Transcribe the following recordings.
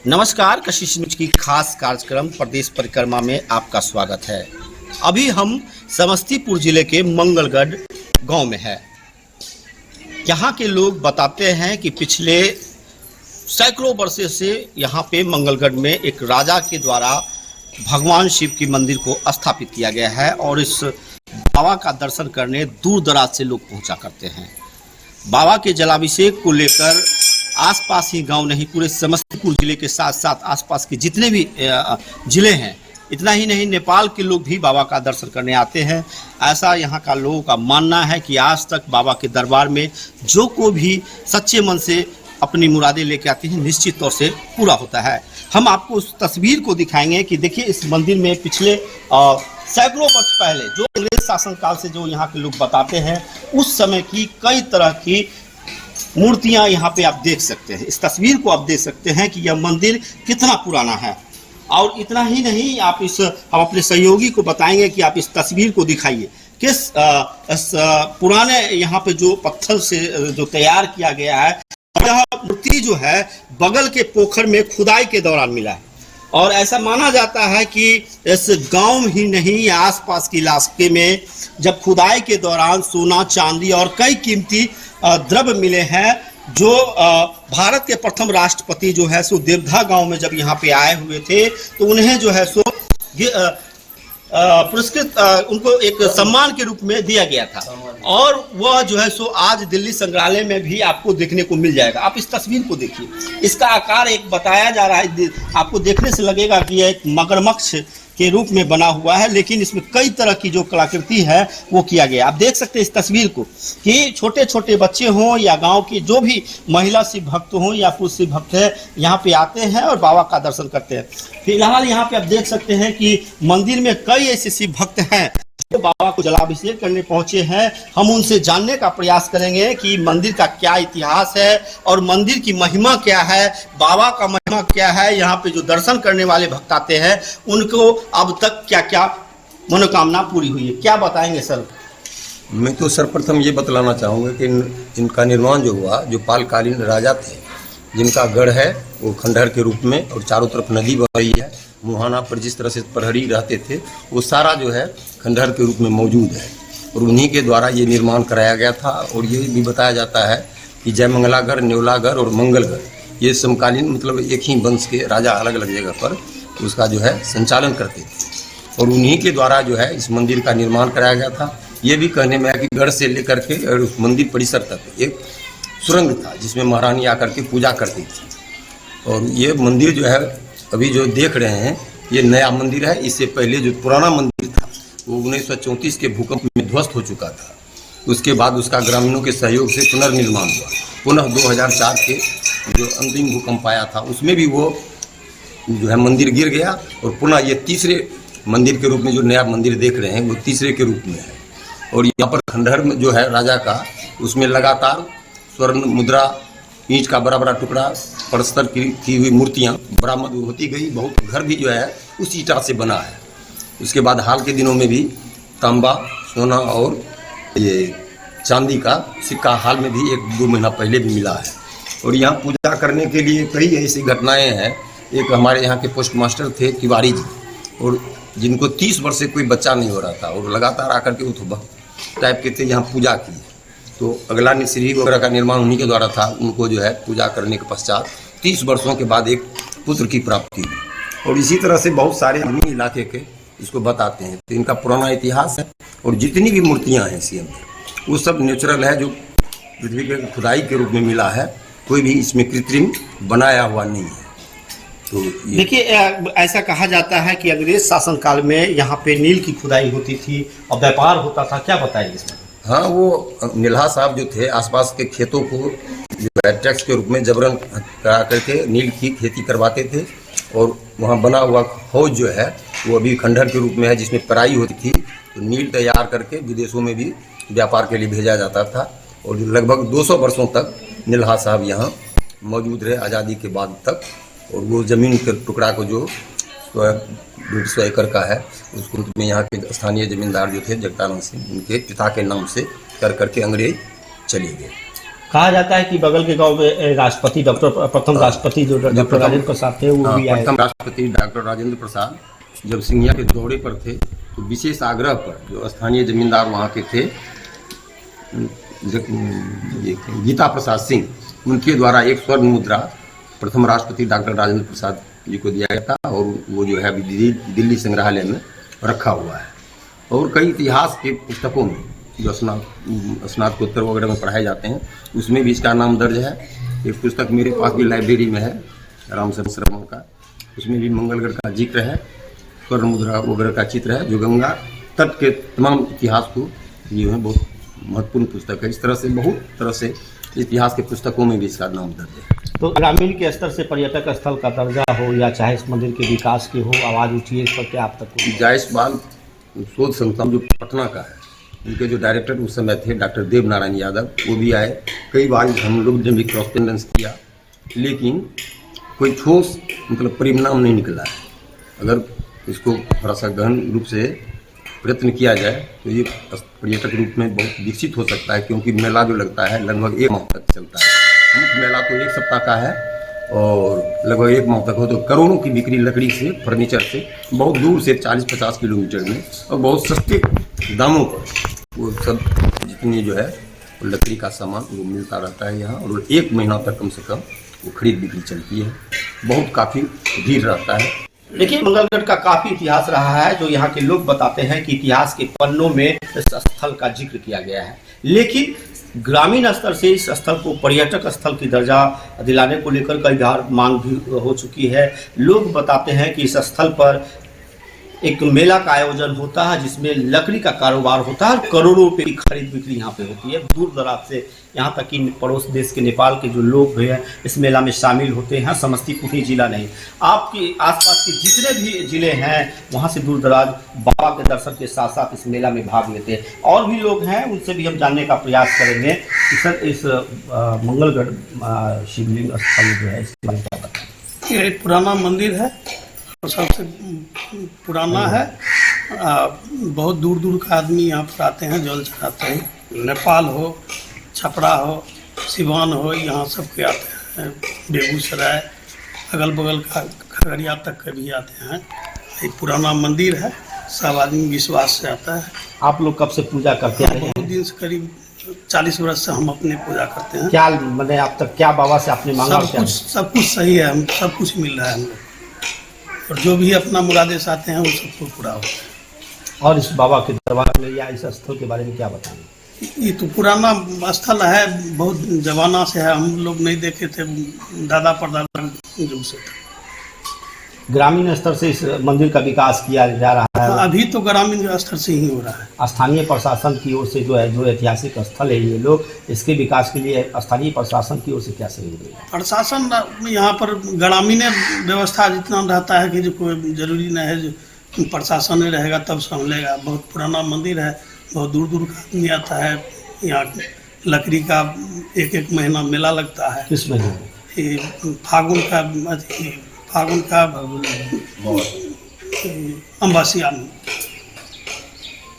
नमस्कार, कशिश न्यूज की खास कार्यक्रम प्रदेश परिक्रमा में आपका स्वागत है। अभी हम समस्तीपुर जिले के मंगलगढ़ गांव में हैं। यहाँ के लोग बताते हैं कि पिछले सैकड़ों वर्षों से यहाँ पे मंगलगढ़ में एक राजा के द्वारा भगवान शिव की मंदिर को स्थापित किया गया है और इस बाबा का दर्शन करने दूर दराज से लोग पहुँचा करते हैं। बाबा के जलाभिषेक को लेकर आसपास ही गांव नहीं, पूरे समस्तीपुर जिले के साथ साथ आसपास के जितने भी जिले हैं, इतना ही नहीं नेपाल के लोग भी बाबा का दर्शन करने आते हैं। ऐसा यहाँ का लोगों का मानना है कि आज तक बाबा के दरबार में जो कोई भी सच्चे मन से अपनी मुरादें लेके आते हैं, निश्चित तौर से पूरा होता है। हम आपको उस तस्वीर को दिखाएंगे कि देखिए, इस मंदिर में पिछले सैकड़ों वर्ष पहले जो अंग्रेज शासनकाल से जो यहाँ के लोग बताते हैं, उस समय की कई तरह की मूर्तियां यहाँ पे आप देख सकते हैं। इस तस्वीर को आप देख सकते हैं कि यह मंदिर कितना पुराना है। और इतना ही नहीं, हम अपने सहयोगी को बताएंगे कि आप इस तस्वीर को दिखाइए किस पुराने यहाँ पे जो पत्थर से जो तैयार किया गया है। यह मूर्ति जो है बगल के पोखर में खुदाई के दौरान मिला है और ऐसा माना जाता है कि इस गांव ही नहीं, आसपास के इलाके में जब खुदाई के दौरान सोना, चांदी और कई कीमती द्रव्य मिले हैं, जो भारत के प्रथम राष्ट्रपति जो है सो देवधा गांव में जब यहाँ पे आए हुए थे तो उन्हें जो है सो पुरस्कृत उनको एक सम्मान के रूप में दिया गया था और वह जो है सो आज दिल्ली संग्रहालय में भी आपको देखने को मिल जाएगा। आप इस तस्वीर को देखिए, इसका आकार एक बताया जा रहा है, आपको देखने से लगेगा कि यह एक मगरमच्छ के रूप में बना हुआ है, लेकिन इसमें कई तरह की जो कलाकृति है वो किया गया। आप देख सकते हैं इस तस्वीर को कि छोटे छोटे बच्चे हों या गांव के जो भी महिला शिव भक्त हों या पुरुष शिव भक्त है, यहाँ पे आते हैं और बाबा का दर्शन करते हैं। फिलहाल यहाँ पे आप देख सकते हैं कि मंदिर में कई ऐसे शिव भक्त हैं जो बाबा को जलाभिषेक करने पहुंचे हैं। हम उनसे जानने का प्रयास करेंगे कि मंदिर का क्या इतिहास है और मंदिर की महिमा क्या है, बाबा का महिमा क्या है। यहाँ पे जो दर्शन करने वाले भक्त आते हैं उनको अब तक क्या क्या मनोकामना पूरी हुई है, क्या बताएंगे सर? मैं तो सर्वप्रथम ये बतलाना चाहूँगा कि इनका निर्माण जो हुआ, जो पालकालीन राजा थे जिनका गढ़ है वो खंडहर के रूप में और चारों तरफ नदी बह रही है, मुहाना पर जिस तरह से प्रहरी रहते थे वो सारा जो है खंडहर के रूप में मौजूद है और उन्हीं के द्वारा ये निर्माण कराया गया था। और ये भी बताया जाता है कि जयमंगलागढ़, न्योलागढ़ और मंगलगढ़ ये समकालीन मतलब एक ही वंश के राजा अलग अलग जगह पर उसका जो है संचालन करते थे और उन्हीं के द्वारा जो है इस मंदिर का निर्माण कराया गया था। ये भी कहने में है कि गढ़ से लेकर के और उस मंदिर परिसर तक एक सुरंग था जिसमें महारानी आकर के पूजा करती थी। और ये मंदिर जो है अभी जो देख रहे हैं ये नया मंदिर है। इससे पहले जो पुराना मंदिर था वो 1934 के भूकंप में ध्वस्त हो चुका था। उसके बाद उसका ग्रामीणों के सहयोग से पुनर्निर्माण हुआ। पुनः 2004 के जो अंतिम भूकंप आया था उसमें भी वो जो है मंदिर गिर गया और पुनः ये तीसरे मंदिर के रूप में जो नया मंदिर देख रहे हैं वो तीसरे के रूप में है। और यहाँ पर खंडहर में जो है राजा का, उसमें लगातार स्वर्ण मुद्रा, ईंट का बड़ा बड़ा टुकड़ा, पलस्तर की हुई मूर्तियाँ बरामद होती गई। बहुत घर भी जो है उस ईंटा से बना है। उसके बाद हाल के दिनों में भी तांबा, सोना और ये चांदी का सिक्का हाल में भी 1-2 महीना पहले भी मिला है। और यहाँ पूजा करने के लिए कई ऐसी घटनाएं हैं। एक हमारे यहाँ के पोस्ट मास्टर थे तिवारी जी, और जिनको 30 वर्ष से कोई बच्चा नहीं हो रहा था और लगातार आकर के वो टाइप के थे, यहाँ पूजा की। तो अगला सीढ़ी वगैरह का निर्माण उन्हीं के द्वारा था। उनको जो है पूजा करने के पश्चात 30 वर्षों के बाद एक पुत्र की प्राप्ति हुई। और इसी तरह से बहुत सारे अन्य इलाके के इसको बताते हैं। तो इनका पुराना इतिहास है और जितनी भी मूर्तियां हैं सीएम वो सब नेचुरल है, जो पृथ्वी के खुदाई के रूप में मिला है। कोई भी इसमें कृत्रिम बनाया हुआ नहीं है। तो देखिए, ऐसा कहा जाता है कि अंग्रेज शासनकाल में यहाँ पे नील की खुदाई होती थी और व्यापार होता था, क्या बताएंगे इसमें? हाँ, वो निल्हा साहब जो थे आसपास के खेतों को जो है टैक्स के रूप में जबरन करा करके नील की खेती करवाते थे। और वहाँ बना हुआ हौज जो है वो अभी खंडहर के रूप में है जिसमें पराई होती थी। तो नील तैयार करके विदेशों में भी व्यापार के लिए भेजा जाता था। और लगभग 200 वर्षों तक निल्हा साहब यहाँ मौजूद रहे आज़ादी के बाद तक। और वो ज़मीन के टुकड़ा को जो 150 एकड़ का है उसको में यहाँ के स्थानीय जमींदार जो थे जगतानंद सिंह, उनके पिता के नाम से कर करके अंग्रेज चले गए। कहा जाता है कि बगल के गांव में राष्ट्रपति प्रथम राष्ट्रपति जो डॉक्टर राजेंद्र प्रसाद थे वो भी आए। प्रथम राष्ट्रपति डॉक्टर राजेंद्र प्रसाद जब सिंघिया के दौरे पर थे तो विशेष आग्रह पर जो स्थानीय जमींदार वहाँ के थे गीता प्रसाद सिंह, उनके द्वारा एक स्वर्ण मुद्रा प्रथम राष्ट्रपति डॉक्टर राजेंद्र प्रसाद जी को दिया गया था और वो जो है अभी दिल्ली संग्रहालय में रखा हुआ है। और कई इतिहास के पुस्तकों में जो स्नातकोत्तर वगैरह में पढ़ाए जाते हैं उसमें भी इसका नाम दर्ज है। एक पुस्तक मेरे पास भी लाइब्रेरी में है रामचंद्र शर्मा का, उसमें भी मंगलगढ़ का जिक्र है, स्वर्ण मुद्रा वगैरह का चित्र है जो गंगा तट के तमाम इतिहास को ये है बहुत महत्वपूर्ण पुस्तक है। इस तरह से बहुत तरह से इतिहास के पुस्तकों में भी इसका नाम दर्ज है। तो ग्रामीण के स्तर से पर्यटक स्थल का दर्जा हो या चाहे इस मंदिर के विकास की हो, आवाज़ उठी है इस पर क्या आप तक हो? जायसवाल शोध संस्थान जो पटना का है, उनके जो डायरेक्टर उस समय थे डॉक्टर देव नारायण यादव, वो भी आए। कई बार हम लोग ने भी क्रॉसपेंडेंस किया लेकिन कोई ठोस मतलब परिणाम नहीं निकला है। अगर इसको थोड़ा सा गहन रूप से प्रयत्न किया जाए तो ये पर्यटक रूप में बहुत विकसित हो सकता है, क्योंकि मेला जो लगता है लगभग 1 माह तक चलता है। मुख्य मेला तो 1 सप्ताह का है और लगभग 1 माह तक हो तो करोड़ों की बिक्री लकड़ी से, फर्नीचर से, बहुत दूर से 40-50 किलोमीटर में और बहुत सस्ते दामों पर वो सब जितनी जो है वो लकड़ी का सामान वो मिलता रहता है यहाँ। और 1 महीना तक कम से कम वो खरीद बिक्री चलती है, बहुत काफ़ी भीड़ रहता है। देखिए, मंगलगढ़ का काफी इतिहास रहा है जो यहाँ के लोग बताते हैं कि इतिहास के पन्नों में इस स्थल का जिक्र किया गया है, लेकिन ग्रामीण स्तर से इस स्थल को पर्यटक स्थल की दर्जा दिलाने को लेकर कई बार मांग भी हो चुकी है। लोग बताते हैं कि इस स्थल पर एक मेला का आयोजन होता है जिसमें लकड़ी का कारोबार होता है और करोड़ों रुपए की खरीद बिक्री यहाँ पे होती है। दूर दराज से यहाँ तक कि पड़ोस देश के नेपाल के जो लोग भी हैं इस मेला में शामिल होते हैं। समस्तीपुर ही जिला नहीं, आपके आसपास के जितने भी जिले हैं वहाँ से दूर दराज बाबा के दर्शन के साथ साथ इस मेला में भाग लेते हैं। और भी लोग हैं, उनसे भी हम जानने का प्रयास करेंगे कि सर इस मंगलगढ़ शिवलिंग स्थल जो है इसके बारे में क्या बताएं। ये एक पुराना मंदिर है और सबसे पुराना है। बहुत दूर दूर का आदमी यहाँ पर आते हैं, जल चढ़ाते हैं। नेपाल हो, छपरा हो, सिवान हो, यहाँ सब के आते हैं। बेगूसराय, अगल बगल का खगड़िया तक के भी आते हैं। एक पुराना मंदिर है, सब आदमी विश्वास से आता है। आप लोग कब से पूजा करते हैं? बहुत दिन से, करीब 40 वर्ष से हम अपने पूजा करते हैं। क्या मैंने आप तक क्या बाबा से आपने मांगा? सब कुछ सही है, हम सब कुछ मिल रहा है हम लोग, और जो भी अपना मुरादेस आते हैं वो सबको पूरा होता है। और इस बाबा के दरबार में या इस स्थल के बारे में क्या बताएंगे? ये तो पुराना स्थल है, बहुत जमाना से है, हम लोग नहीं देखे थे, दादा परदादा युग से था। ग्रामीण स्तर से इस मंदिर का विकास किया जा रहा है। अभी तो ग्रामीण स्तर से ही हो रहा है। स्थानीय प्रशासन की ओर से जो है, जो ऐतिहासिक स्थल है ये लोग, इसके विकास के लिए स्थानीय प्रशासन की ओर से क्या सहयोग देगा? प्रशासन यहाँ पर ग्रामीण व्यवस्था जितना रहता है कि जो कोई जरूरी नहीं है जो प्रशासन नहीं रहेगा तब संभलेगा। बहुत पुराना मंदिर है, बहुत दूर दूर का आदमी आता है यहाँ। लकड़ी का 1-1 महीना मेला लगता है। किस महीने? फागुन का अमावस्या में।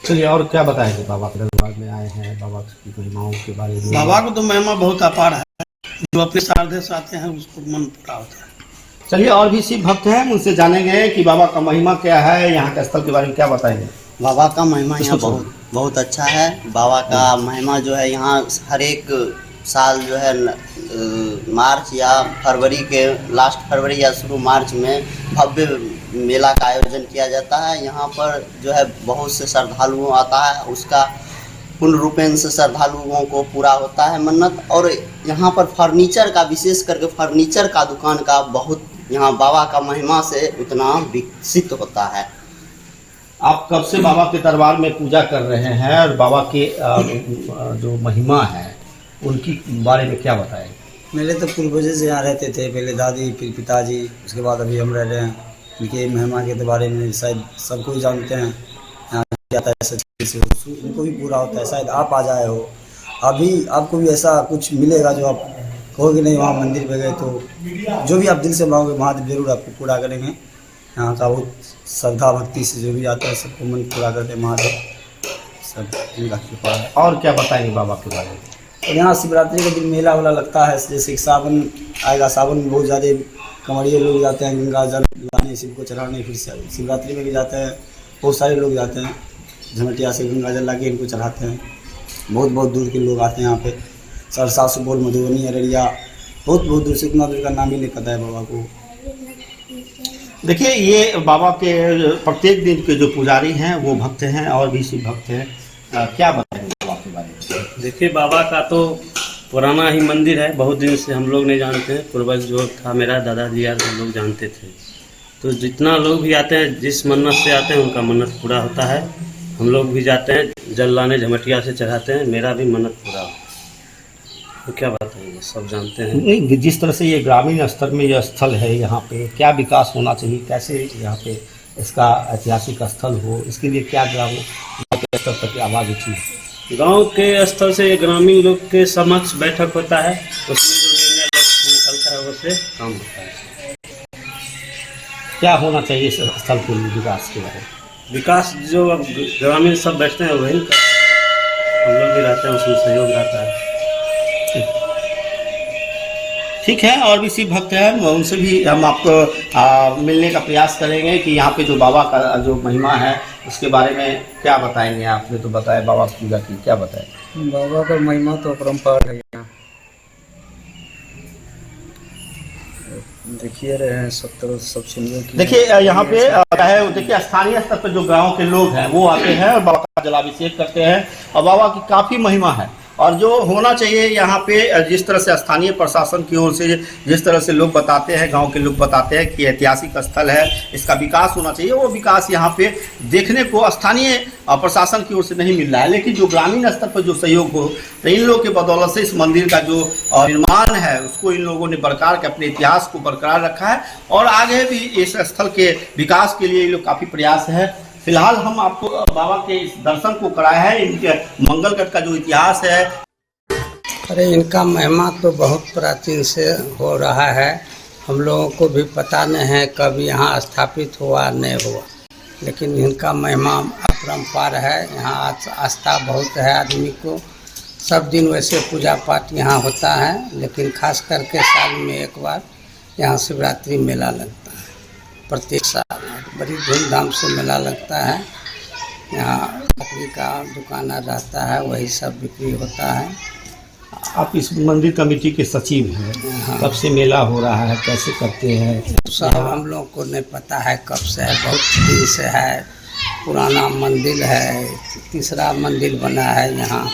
चलिए, और क्या बताएंगे? बाबा के दरबार में आए हैं, बाबा की महिमाओं के बारे में। बाबा को तो महिमा बहुत अपार है, जो अपने श्रद्धे से आते हैं उसको मन पूरा होता है। चलिए, और भी शिव भक्त हैं, उनसे जानेंगे कि बाबा का महिमा क्या है, यहाँ के स्थल के बारे में क्या बताएंगे। बाबा का महिमा यहाँ बहुत अच्छा है। बाबा का महिमा जो है यहाँ हर एक साल जो है मार्च या फरवरी के लास्ट फरवरी या शुरू मार्च में भव्य मेला का आयोजन किया जाता है। यहाँ पर जो है बहुत से श्रद्धालुओं आता है, उसका पूर्ण रूपेण से श्रद्धालुओं को पूरा होता है मन्नत। और यहाँ पर फर्नीचर का, विशेष करके फर्नीचर का दुकान का बहुत यहाँ बाबा का महिमा से उतना विकसित होता है। आप कब से बाबा के दरबार में पूजा कर रहे हैं और बाबा के जो महिमा है उनकी बारे में क्या बताएं? मेरे तो पूर्वजों से यहाँ रहते थे, पहले दादी फिर पिताजी, उसके बाद अभी हम रह रहे हैं। उनके महिमा के बारे में शायद सबको ही जानते हैं। यहाँ जाता है सच्चे से, उनको भी पूरा होता है। शायद आप आ जाए हो, अभी आपको भी ऐसा कुछ मिलेगा जो आप कहोगे नहीं वहाँ मंदिर पे गए तो जो भी आप दिल से मांगोगे महादेव जरूर आपको पूरा करेंगे। यहाँ का बहुत श्रद्धा भक्ति से जो भी आता है सबको मन पूरा करते महादेव, सब इनका कृपा है। और क्या बताएंगे बाबा के बारे में? और यहाँ शिवरात्रि के दिन मेला वाला लगता है, जैसे कि सावन आएगा, सावन में बहुत ज़्यादा कमरिए लोग जाते हैं गंगा जल लाने, शिव को चढ़ाने, फिर शिवरात्रि में भी जाते हैं, बहुत सारे लोग जाते हैं झमटिया से गंगा जल ला के इनको चढ़ाते हैं। बहुत बहुत दूर के लोग आते हैं यहाँ पे, सरसा, सुपौल, मधुबनी, अररिया, बहुत बहुत दूर से, इतना दूर का नाम ही नहीं पता है बाबा को। देखिए, ये बाबा के प्रत्येक दिन के जो पुजारी हैं वो भक्त हैं और भी शिव भक्त हैं। क्या बताएंगे बाबा के बारे में? देखिए, बाबा का तो पुराना ही मंदिर है, बहुत दिन से हम लोग नहीं जानते हैं, पूर्वज जो था मेरा दादाजी यार हम लोग जानते थे। तो जितना लोग भी आते हैं, जिस मन्नत से आते हैं उनका मन्नत पूरा होता है। हम लोग भी जाते हैं जल लाने, झमटिया से चढ़ाते हैं, मेरा भी मन्नत पूरा होता है। तो क्या बताएंगे, सब जानते हैं। नहीं, जिस तरह से ये ग्रामीण स्तर में यह स्थल है, यहाँ पे क्या विकास होना चाहिए, कैसे यहाँ पे इसका ऐतिहासिक स्थल हो, इसके लिए क्या ग्रामीण स्तर तक आवाज़ उठी है? गांव के स्तर से ग्रामीण लोग के समक्ष बैठक होता है, उसमें जो निर्णय निकलता है उससे काम होता है। क्या होना चाहिए इस स्थल के लिए विकास के बारे में? विकास जो अब ग्रामीण सब बैठते हैं वही करते हैं, हम लोग भी रहते हैं, उसमें सहयोग रहता है। ठीक है, और भी शिव भक्त हैं, उनसे भी हम आपको मिलने का प्रयास करेंगे कि यहाँ पे जो बाबा का जो महिमा है उसके बारे में क्या बताएंगे। आपने तो बताया बाबा की पूजा की, क्या बताएं? बाबा का महिमा तो अपरंपार है। यहाँ देखिए रहे हैं, सब तरह सब सुनिए। देखिए, यहाँ पे है, देखिए स्थानीय स्तर पर जो गांव के लोग हैं वो आते हैं और बाबा का जलाभिषेक करते हैं और बाबा की काफ़ी महिमा है। और जो होना चाहिए यहाँ पे, जिस तरह से स्थानीय प्रशासन की ओर से जिस तरह से लोग बताते हैं, गांव के लोग बताते हैं कि ऐतिहासिक स्थल है, इसका विकास होना चाहिए, वो विकास यहाँ पे देखने को स्थानीय प्रशासन की ओर से नहीं मिल रहा है। लेकिन जो ग्रामीण स्तर पर जो सहयोग हो, तो इन लोगों के बदौलत से इस मंदिर का जो निर्माण है उसको इन लोगों ने बरकरार के अपने इतिहास को बरकरार रखा है और आगे भी इस स्थल के विकास के लिए ये लोग काफ़ी प्रयास है। फिलहाल हम आपको बाबा के इस दर्शन को कराया है, इनके मंगलगढ़ का जो इतिहास है। अरे इनका महिमा तो बहुत प्राचीन से हो रहा है, हम लोगों को भी पता नहीं है कब यहाँ स्थापित हुआ नहीं हुआ, लेकिन इनका महिमा अपरंपार है। यहाँ आस्था बहुत है आदमी को, सब दिन वैसे पूजा पाठ यहाँ होता है, लेकिन खास करके साल में एक बार यहाँ शिवरात्रि मेला लगता है। प्रत्येक साल बड़ी धूमधाम से मेला लगता है। यहाँ लकड़ी का दुकान रहता है, वही सब बिक्री होता है। आप इस मंदिर कमेटी के सचिव हैं, हाँ। कब से मेला हो रहा है, कैसे करते हैं? सब हम लोग को नहीं पता है कब से है, बहुत दिन से है, पुराना मंदिर है, तीसरा मंदिर बना है यहाँ।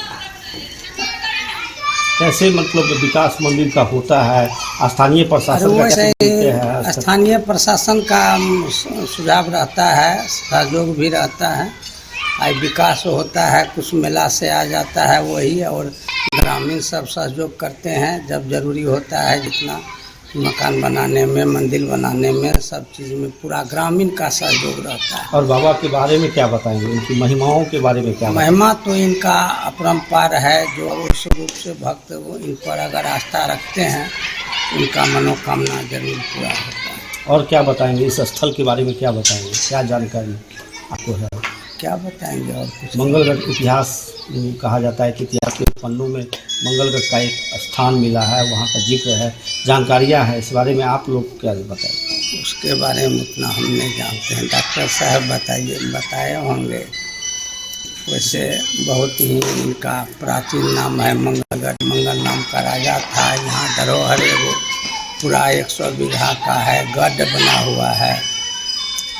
कैसे मतलब विकास मंदिर का होता है, स्थानीय प्रशासन का कैसे देते हैं? स्थानीय प्रशासन का सुझाव रहता है, सहयोग भी रहता है, आई विकास होता है, कुछ मेला से आ जाता है वही, और ग्रामीण सब सहयोग करते हैं जब जरूरी होता है, जितना मकान बनाने में, मंदिर बनाने में, सब चीज़ में पूरा ग्रामीण का सहयोग रहता है। और बाबा के बारे में क्या बताएंगे, इनकी महिमाओं के बारे में क्या? महिमा तो इनका अपरंपार है, जो उस रूप से भक्त वो इन पर अगर आस्था रखते हैं उनका मनोकामना जरूर पूरा होता है। और क्या बताएंगे इस स्थल के बारे में, क्या बताएंगे, क्या जानकारी आपको है? क्या बताएंगे और कुछ? मंगलगढ़ इतिहास कहा जाता है कि इतिहास के पन्नों में मंगलगढ़ का एक स्थान मिला है, वहाँ का जिक्र है, जानकारियाँ हैं, इस बारे में आप लोग क्या बताएं? उसके बारे में उतना हम नहीं जानते हैं, डॉक्टर साहब बताए होंगे। वैसे बहुत ही इनका प्राचीन नाम है मंगलगढ़, मंगल नाम का राजा था। यहाँ धरोहर एगो पूरा 100 बीघा का है, गढ़ बना हुआ है,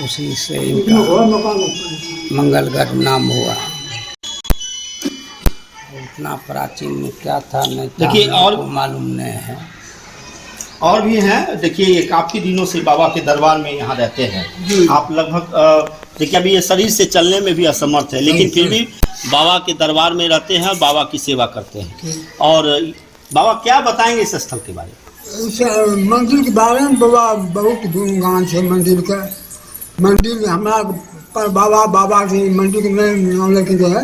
उसी से इनका मंगलगढ़ नाम हुआ। उतना प्राचीन में क्या था नहीं था, देखिए, और मालूम नहीं है। और भी हैं, देखिए ये काफ़ी दिनों से बाबा के दरबार में यहाँ रहते हैं। आप लगभग देखिए अभी ये शरीर से चलने में भी असमर्थ है, लेकिन फिर भी बाबा के दरबार में रहते हैं, बाबा की सेवा करते हैं। और बाबा क्या बताएंगे इस स्थल के बारे में? इस मंदिर के बारे में बाबा बहुत गुणगान है मंदिर का। मंदिर हमारा पर बाबा की मंदिर में, लेकिन जो है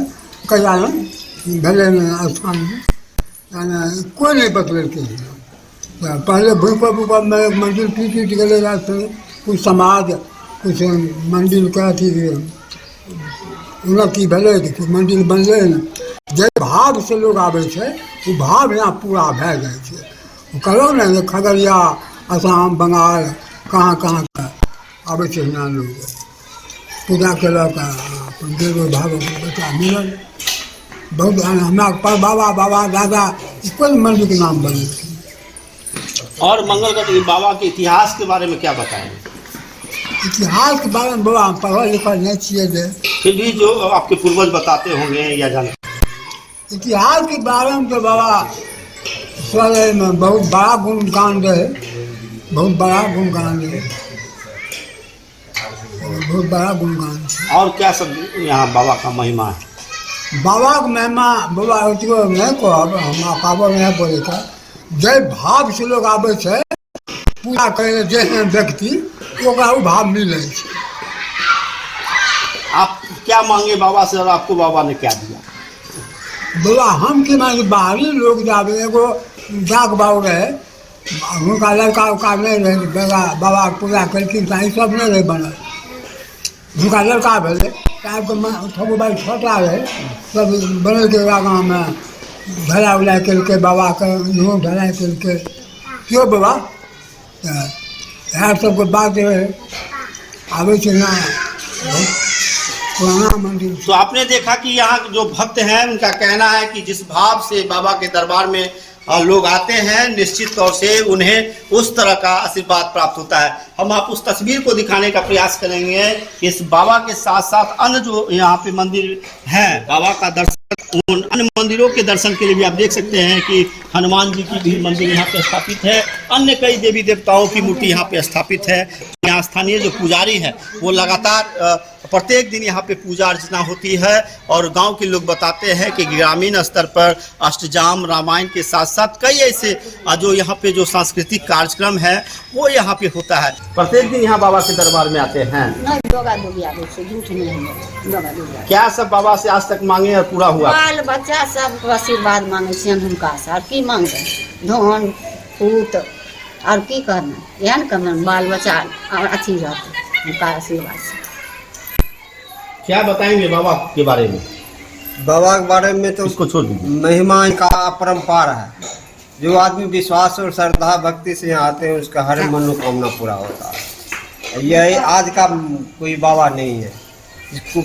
कया भले स्थान में कोई नहीं बतलते हैं। पहले भूपा में मंदिर पीट गए, कुछ समाज कुछ मंदिर का थी उन्नति भले मंदिर बनले जे भाव से लोग आबै छै वो भाव यहाँ पूरा भए जाइ छै। कहलहुँ ने जे खगड़िया, असम, बंगाल, कहाँ कहाँ के आबै छै यहाँ लोग पूजा केलक, अपन देव भाव बच्चा मिलल। बहुत हमरा पर बाबा दादा कोई मंदिर के नाम बने। और मंगलगढ़ बाबा के इतिहास के बारे में क्या बताएं? इतिहास के बारे में बाबा हम पढ़ल लिखल नहीं छिए जे, फिर भी जो आपके पूर्वज बताते होंगे या जानते। इतिहास के बारे में तो बाबा स्वयं में बहुत बड़ा गुणगान रहे, बहुत बड़ा गुणगान रहे, बहुत बड़ा गुणगान है। और क्या सब यहाँ बाबा का महिमा है? बाबा के महिमा बाबा नहीं कहब, हम काबल नहीं बोले था। जय भाव से लोग आबै छै पूजा करे जे व्यक्ति ओकरा उ भाव मिले छै। आप क्या मांगे बाबा से और आपको बाबा ने क्या दिया? बाबा हम की मांगे, बाहरी लोग जाबे एगो डाक बाबू रहे, उनका लड़का उका नहीं रहे, बाबा पूजा कलखिन ई सब नहीं रहे बनल। उनका लड़का भेले थोड़ा भाई छोटा रहे, सब बनल के गाँव में ढलाई उलाई कलके बाबा के, इहो ढलाई कलके क्यों बाबा इएह सबके बात आबै छै ना पुराना मंदिर। तो आपने देखा कि यहाँ जो भक्त हैं उनका कहना है कि जिस भाव से बाबा के दरबार में लोग आते हैं, निश्चित तौर से उन्हें उस तरह का आशीर्वाद प्राप्त होता है। हम आप उस तस्वीर को दिखाने का प्रयास करेंगे। इस बाबा के साथ साथ अन्य जो यहाँ पे मंदिर हैं, बाबा का दर्शन, उन अन्य मंदिरों के दर्शन के लिए भी आप देख सकते हैं कि हनुमान जी की भी मंदिर यहाँ पे स्थापित है, अन्य कई देवी देवताओं की मूर्ति यहाँ पे स्थापित है। यहाँ स्थानीय जो पुजारी हैं वो लगातार प्रत्येक दिन यहाँ पे पूजा अर्चना होती है और गांव के लोग बताते हैं कि ग्रामीण स्तर पर अष्टजाम, रामायण के साथ साथ कई ऐसे जो यहाँ पे जो सांस्कृतिक कार्यक्रम है वो यहाँ पे होता है। प्रत्येक दिन यहाँ बाबा के दरबार में आते हैं। क्या सब बाबा से आज तक मांगे और पूरा हुआ? बाल बच्चा सबको आशीर्वाद मांगे छियन हुनका से, और की मांगे धन पूत और की करना, एहन करना बाल बच्चा और अथी रहते हुनका आशीर्वाद से। क्या बताएंगे बाबा के बारे में? बाबा के बारे में तो इसको छोड़ दीजिए। महिमा का अपरंपार है। जो आदमी विश्वास और श्रद्धा भक्ति से यहाँ आते हैं उसका हर मनोकामना पूरा होता है। यह आज का कोई बाबा नहीं है,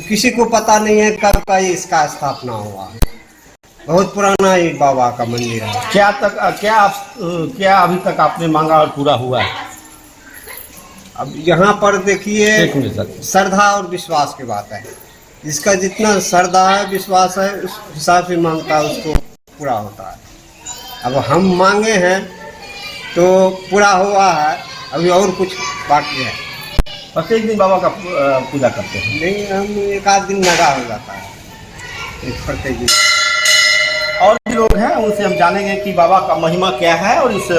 किसी को पता नहीं है कब का इसका स्थापना हुआ। बहुत पुराना ये बाबा का मंदिर है। क्या अभी तक आपने मांगा और पूरा हुआ है? अब यहाँ पर देखिए श्रद्धा और विश्वास की बात है। जिसका जितना श्रद्धा है, विश्वास है, उस हिसाब से मांगता है उसको पूरा होता है। अब हम मांगे हैं तो पूरा हुआ है, अभी और कुछ बाकी है। प्रत्येक दिन बाबा का पूजा करते हैं? नहीं, हम एक आध दिन लगा हो जाता है प्रत्येक दिन। और भी लोग हैं उनसे हम जानेंगे कि बाबा का महिमा क्या है और इस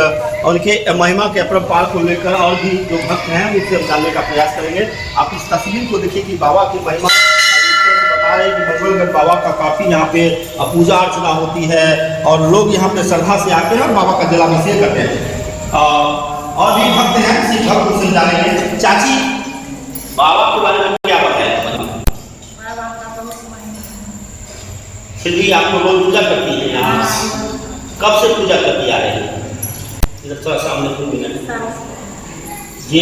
उनके महिमा के अपरंपार को लेकर और भी जो भक्त हैं उनसे हम जानने का प्रयास करेंगे। आप इस तस्वीर को देखिए कि बाबा की महिमा बता रहे हैं कि मंगलगढ़ बाबा का काफ़ी यहाँ पे पूजा अर्चना होती है और लोग यहाँ पे श्रद्धा से आते हैं और बाबा का जलाभिषेक करते हैं। और भी भक्त हैं, इसी भक्त से जानेंगे। चाची, बाबा के बारे में क्या बताएं? फिर भी आप लोग पूजा करती हैं यहाँ? कब से पूजा करती आ रही है? इधर थोड़ा सामने कोई मिनट जी।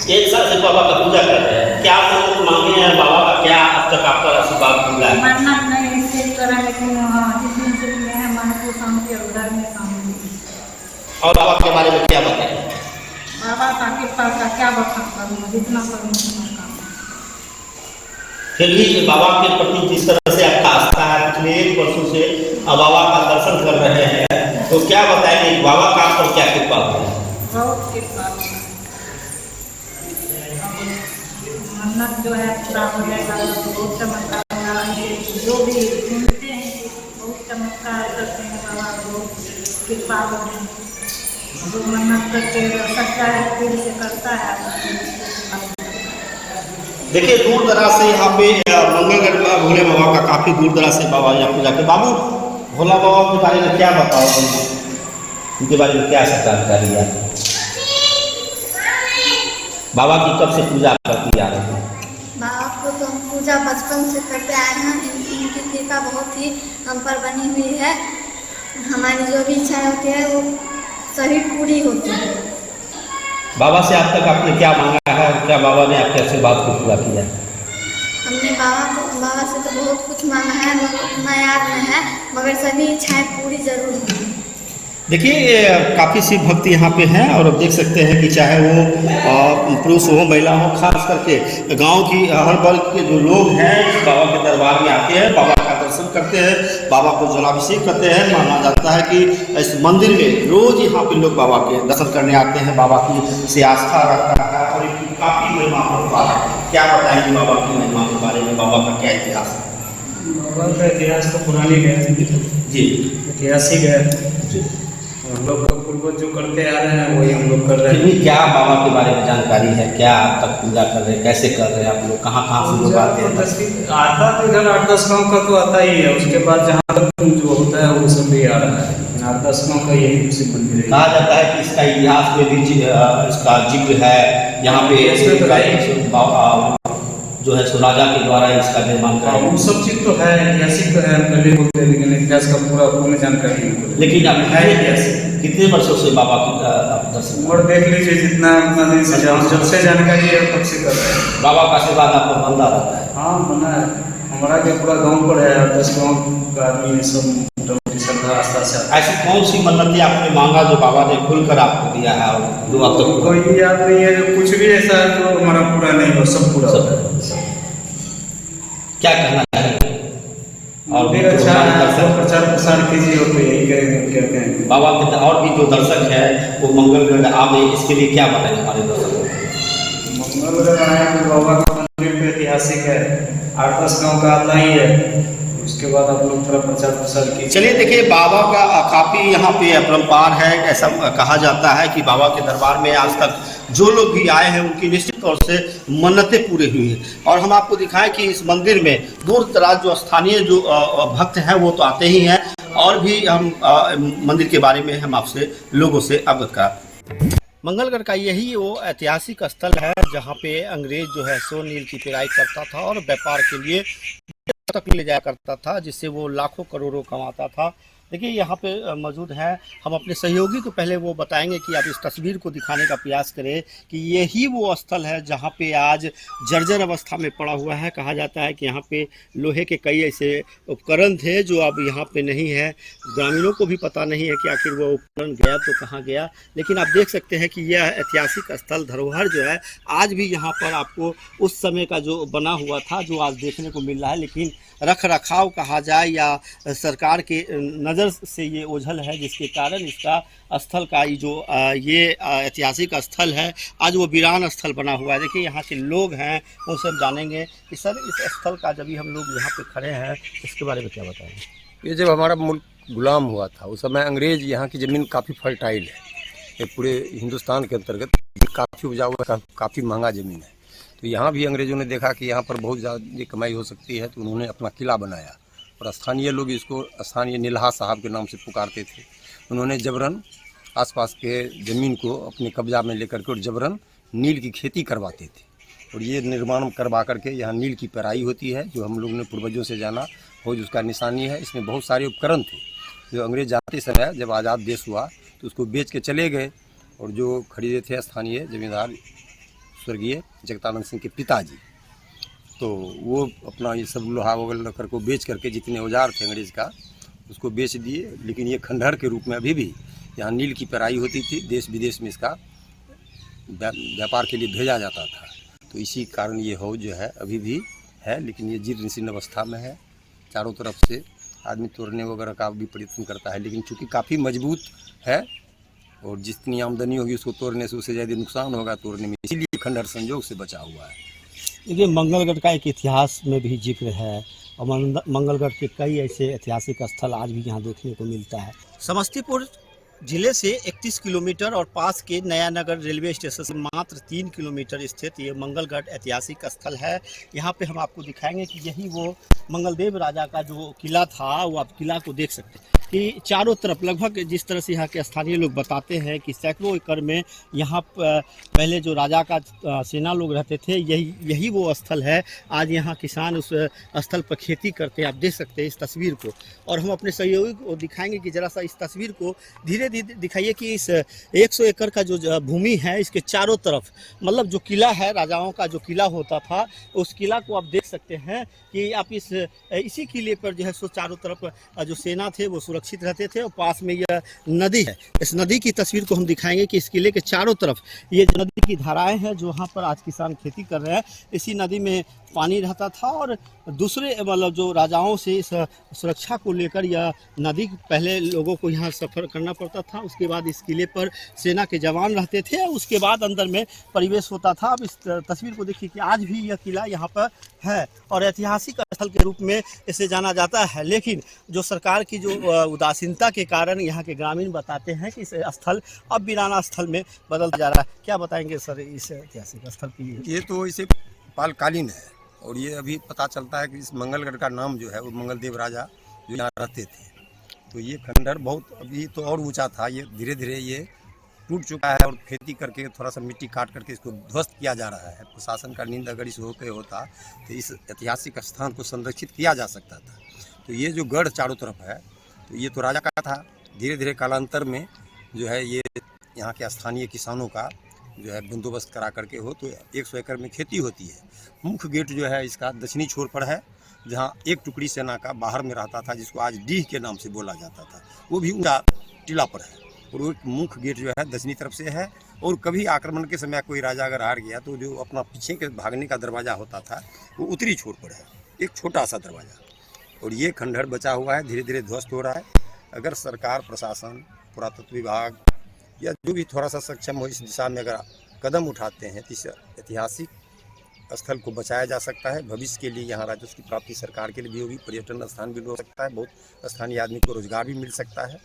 1 साल से बाबा का पूजा कर रहे हैं। क्या आप लोग मांगे हैं बाबा का? क्या अब तक आपका आशीर्वाद मिला है? और बाबा के बारे में क्या बताएं? बाबा का कृपा का क्या बताऊं, जितना करूं। फिर भी बाबा के प्रति जिस तरह से आपका आस्था है, पिछले 1 वर्षों से बाबा का दर्शन कर रहे हैं, तो क्या बताएंगे बाबा का आप पर क्या कृपा हुआ? बहुत कृपा, मन्नत जो है पूरा हो जाएगा। बहुत चमत्कार, जो भी सुनते हैं बहुत चमत्कार करते हैं बाबा, बहुत कृपा होती है। जो मन्नत करके सच्चा है दिल से करता है। देखिए दूर दराज से यहाँ पे मंगलगढ़ भोले बाबा का काफ़ी दूर दराज से बाबा यहाँ पूजा के। बाबू, भोला बाबा के बारे में क्या बताओ, उनके बारे में क्या जानकारी है? बाबा की कब से पूजा करती आ रही है? बाबा को तो हम पूजा बचपन से करते आए हैं। इनकी कृपा बहुत ही हम पर बनी हुई है। हमारी जो भी इच्छा होती है वो सभी पूरी होती है। बाबा से आज तक आपने क्या मांगा है और क्या बाबा ने आपके आशीर्वाद को पूरा किया है? हमने बाबा से तो बहुत कुछ मांगा है, मगर उतना याद नहीं है, मगर सभी इच्छाएं पूरी जरूर होंगी। देखिए काफ़ी सी भक्त यहाँ पे हैं और आप देख सकते हैं कि चाहे वो पुरुष हो महिला हो, खास करके गांव की हर वर्ग के जो लोग हैं बाबा के दरबार में आते हैं, बाबा का दर्शन करते हैं, बाबा को जलाभिषेक करते हैं। माना जाता है कि इस मंदिर में रोज यहाँ पे लोग बाबा के दर्शन करने आते हैं, बाबा की से आस्था रखता है और इनकी काफ़ी महिमा होता है। क्या बताएंगे बाबा की महिमा के बारे में, बाबा का क्या इतिहास है? बाबा का इतिहास तो पुरानी है जी, ऐतिहासिक है। हम लोग तो पूर्वज जो करते आ रहे हैं वही हम लोग कर रहे हैं। क्या बाबा के बारे में जानकारी है? क्या आप तक पूजा कर रहे हैं, कैसे कर रहे हैं आप लोग, कहाँ से लोग आते हैं? आता तो इधर 8-10 गाँव का तो आता ही है, उसके बाद जहाँ तक जो होता है वो सब भी आ रहा है। 8-10 गाँव का यही शिव मंदिर है। कहा जाता है कि इसका इतिहास में भी इसका जिक्र है। यहाँ पे जो है सो राजा के द्वारा इसका निर्माण करा, वो सब चीज़ तो है, ऐतिहासिक तो है, पहले बोलते हैं, लेकिन इतिहास का पूर्ण जानकारी नहीं। लेकिन अब है इतिहास कितने वर्षों से बाबा की दर्शन और देख लीजिए जितना उतना दिन से जब से जानकारी है तब से कर रहे हैं। बाबा का आशीर्वाद आपको बंदा रहता है? हाँ बना है, हमारा के पूरा गाँव पर है, 10 गाँव का आदमी है, सब श्रद्धा आस्था से। ऐसी कौन सी मन्नतें आपने मांगा जो बाबा ने खुलकर आपको दिया है और जो आप तक कोई याद नहीं है, जो कुछ भी ऐसा है जो हमारा पूरा नहीं हो, सब पूरा होता है। क्या कहना चाहिए? और भी अच्छा है, प्रचार प्रसार कीजिए और यही कहते हैं बाबा के। और भी जो दर्शक है वो मंगलगढ़ आवे, इसके लिए क्या बताएं हमारे दर्शकों को? मंगलगढ़ आए तो बाबा का मंदिर पे ऐतिहासिक है, 8-10 गाँव का आता ही है। उसके बाद आप लोग थोड़ा प्रचार प्रसार कीजिए। चलिए देखिए, बाबा का काफ़ी यहाँ पे अपरंपार है। ऐसा कहा जाता है कि बाबा के दरबार में आज तक जो लोग भी आए हैं उनकी निश्चित तौर से मन्नतें पूरी हुई हैं। और हम आपको दिखाएं कि इस मंदिर में दूर दराज जो स्थानीय जो भक्त हैं वो तो आते ही हैं, और भी हम मंदिर के बारे में हम आपसे लोगों से अवगत करा। मंगलगढ़ का यही वो ऐतिहासिक स्थल है जहाँ पे अंग्रेज जो है सो नील की पेराई करता था और व्यापार के लिए तक ले जाया करता था, जिससे वो लाखों करोड़ों कमाता था। देखिए यहाँ पे मौजूद है, हम अपने सहयोगी को पहले वो बताएंगे कि आप इस तस्वीर को दिखाने का प्रयास करें कि यही वो स्थल है जहाँ पे आज जर्जर अवस्था में पड़ा हुआ है। कहा जाता है कि यहाँ पे लोहे के कई ऐसे उपकरण थे जो अब यहाँ पे नहीं है। ग्रामीणों को भी पता नहीं है कि आखिर वो उपकरण गया तो कहाँ गया, लेकिन आप देख सकते हैं कि यह ऐतिहासिक स्थल धरोहर जो है आज भी यहाँ पर आपको उस समय का जो बना हुआ था जो आज देखने को मिल रहा है। लेकिन रख रखाव कहा जाए या सरकार के नज़र से ये ओझल है, जिसके कारण इसका स्थल का जो ये ऐतिहासिक स्थल है आज वो वीरान स्थल बना हुआ है। देखिए यहाँ के लोग हैं उनसे हम जानेंगे कि सर इस स्थल का जब भी हम लोग यहाँ पे खड़े हैं इसके बारे में क्या बताएंगे? ये जब हमारा मुल्क गुलाम हुआ था उस समय अंग्रेज, यहाँ की ज़मीन काफ़ी फर्टाइल है, ये पूरे हिंदुस्तान के अंतर्गत काफ़ी उपजाऊ है, काफ़ी महंगा ज़मीन है। तो यहाँ भी अंग्रेज़ों ने देखा कि यहाँ पर बहुत ज़्यादा कमाई हो सकती है, तो उन्होंने अपना किला बनाया और स्थानीय लोग इसको स्थानीय नीलहा साहब के नाम से पुकारते थे। उन्होंने जबरन आसपास के ज़मीन को अपने कब्जा में लेकर के और जबरन नील की खेती करवाते थे और ये निर्माण करवा करके यहाँ नील की पेराई होती है जो हम लोग ने पूर्वजों से जाना हो, उसका निशानी है। इसमें बहुत सारे उपकरण थे जो अंग्रेज जाते समय जब आज़ाद देश हुआ तो उसको बेच के चले गए और जो खरीदे थे स्थानीय जमींदार स्वर्गीय जगतानंद सिंह के पिताजी, तो वो अपना ये सब लोहा वगैरह कर को बेच करके जितने औजार थे अंग्रेज़ का उसको बेच दिए। लेकिन ये खंडहर के रूप में अभी भी यहाँ नील की पेराई होती थी, देश विदेश में इसका व्यापार के लिए भेजा जाता था। तो इसी कारण ये हौज जो है अभी भी है, लेकिन ये जीर्ण शीर्ण अवस्था में है। चारों तरफ से आदमी तोड़ने वगैरह का भी प्रयत्न करता है, लेकिन चूँकि काफ़ी मजबूत है और जितनी आमदनी होगी उसको तोड़ने से उससे ज़्यादा नुकसान होगा तोड़ने में, इसीलिए खंडहर संजोग से बचा हुआ है। देखिए मंगलगढ़ का एक इतिहास में भी जिक्र है और मंगलगढ़ के कई ऐसे ऐतिहासिक स्थल आज भी यहाँ देखने को मिलता है। समस्तीपुर जिले से 31 किलोमीटर और पास के नया नगर रेलवे स्टेशन से मात्र 3 किलोमीटर स्थित ये मंगलगढ़ ऐतिहासिक स्थल है। यहाँ पे हम आपको दिखाएंगे कि यही वो मंगलदेव राजा का जो किला था, वो आप किला को देख सकते हैं कि चारों तरफ लगभग जिस तरह से यहाँ के स्थानीय लोग बताते हैं कि सैकड़ों एकड़ में यहाँ पहले जो राजा का सेना लोग रहते थे, यही वो स्थल है। आज यहाँ किसान उस स्थल पर खेती करते हैं, आप देख सकते हैं इस तस्वीर को। और हम अपने सहयोगी को दिखाएंगे कि जरा सा इस तस्वीर को धीरे धीरे दिखाइए कि इस 100 एकड़ का जो भूमि है, इसके चारों तरफ मतलब जो किला है, राजाओं का जो किला होता था, उस किला को आप देख सकते हैं कि आप इसी किले पर जो है सो चारों तरफ जो सेना थे वो सुरक्षित रहते थे। और पास में यह नदी है, इस नदी की तस्वीर को हम दिखाएंगे कि इस किले के चारों तरफ ये जो नदी की धाराएं हैं, जो वहाँ पर आज किसान खेती कर रहे हैं, इसी नदी में पानी रहता था। और दूसरे मतलब जो राजाओं से इस सुरक्षा को लेकर यह नदी पहले लोगों को यहाँ सफ़र करना पड़ता था। उसके बाद इस किले पर सेना के जवान रहते थे, उसके बाद अंदर में परिवेश होता था। अब इस तस्वीर को देखिए कि आज भी यह किला यहाँ पर है और ऐतिहासिक स्थल के रूप में इसे जाना जाता है। लेकिन जो सरकार की जो उदासीनता के कारण यहाँ के ग्रामीण बताते हैं कि इस स्थल अब वीराना स्थल में बदलता जा रहा है। क्या बताएंगे सर इस ऐतिहासिक स्थल की? ये तो इसे पालकालीन है और ये अभी पता चलता है कि इस मंगलगढ़ का नाम जो है वो मंगलदेव राजा जो यहाँ रहते थे। तो ये खंडहर बहुत अभी तो और ऊंचा था, ये धीरे धीरे ये टूट चुका है और खेती करके थोड़ा सा मिट्टी काट करके इसको ध्वस्त किया जा रहा है। प्रशासन का नींद अगर इस होके होता तो इस ऐतिहासिक स्थान को संरक्षित किया जा सकता था। तो ये जो गढ़ चारों तरफ है, तो ये तो राजा का था। धीरे धीरे कालांतर में जो है ये यहाँ के स्थानीय किसानों का जो है बंदोबस्त करा करके हो तो 100 एकड़ में खेती होती है। मुख्य गेट जो है इसका दक्षिणी छोर पर है, जहाँ एक टुकड़ी सेना का बाहर में रहता था, जिसको आज डीह के नाम से बोला जाता था। वो भी ऊंचा टीला पर है और वो मुख्य गेट जो है दक्षिणी तरफ से है। और कभी आक्रमण के समय कोई राजा अगर हार गया तो जो अपना पीछे के भागने का दरवाज़ा होता था वो उत्तरी छोर पर है, एक छोटा सा दरवाज़ा। और ये खंडहर बचा हुआ है, धीरे धीरे ध्वस्त हो रहा है। अगर सरकार, प्रशासन, पुरातत्व विभाग या जो भी थोड़ा सा सक्षम हो इस दिशा में अगर कदम उठाते हैं तो इस ऐतिहासिक स्थल को बचाया जा सकता है। भविष्य के लिए यहाँ राजस्व की प्राप्ति सरकार के लिए भी होगी, पर्यटन स्थान भी हो सकता है, बहुत स्थानीय आदमी को रोजगार भी मिल सकता है।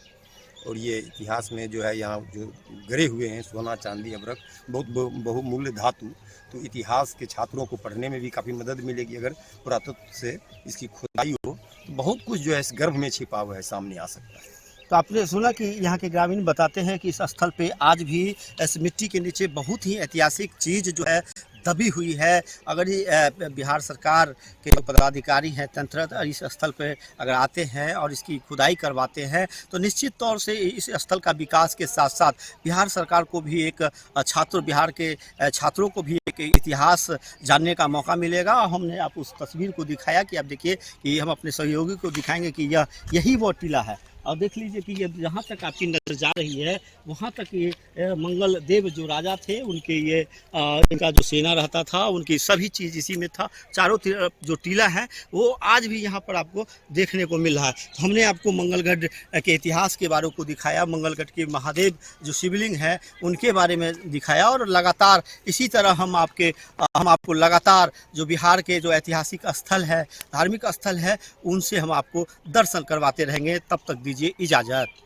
और ये इतिहास में जो है यहाँ जो गड़े हुए हैं सोना, चांदी, अभ्रक, बहुत बहुमूल्य धातु, तो इतिहास के छात्रों को पढ़ने में भी काफ़ी मदद मिलेगी। अगर पुरातत्व से इसकी खुदाई हो तो बहुत कुछ जो है इस गर्भ में छिपा हुआ है सामने आ सकता है। तो आपने सुना कि यहाँ के ग्रामीण बताते हैं कि इस स्थल पे आज भी इस मिट्टी के नीचे बहुत ही ऐतिहासिक चीज़ जो है दबी हुई है। अगर ये बिहार सरकार के जो पदाधिकारी हैं, तंत्र इस स्थल पे अगर आते हैं और इसकी खुदाई करवाते हैं तो निश्चित तौर से इस स्थल का विकास के साथ साथ बिहार सरकार को भी एक बिहार के छात्रों को भी एक इतिहास जानने का मौका मिलेगा। हमने आप उस तस्वीर को दिखाया कि आप देखिए कि हम अपने सहयोगी को दिखाएंगे कि यही वो टीला है। और देख लीजिए कि ये जहाँ तक आपकी नजर जा रही है वहाँ तक ये मंगल देव जो राजा थे उनके ये इनका जो सेना रहता था, उनकी सभी चीज़ इसी में था। चारों तरफ जो टीला है वो आज भी यहाँ पर आपको देखने को मिल रहा है। तो हमने आपको मंगलगढ़ के इतिहास के बारे को दिखाया, मंगलगढ़ के महादेव जो शिवलिंग है उनके बारे में दिखाया। और लगातार इसी तरह हम आपको लगातार जो बिहार के जो ऐतिहासिक स्थल है, धार्मिक स्थल है, उनसे हम आपको दर्शन करवाते रहेंगे। तब तक दीजिए इजाज़त।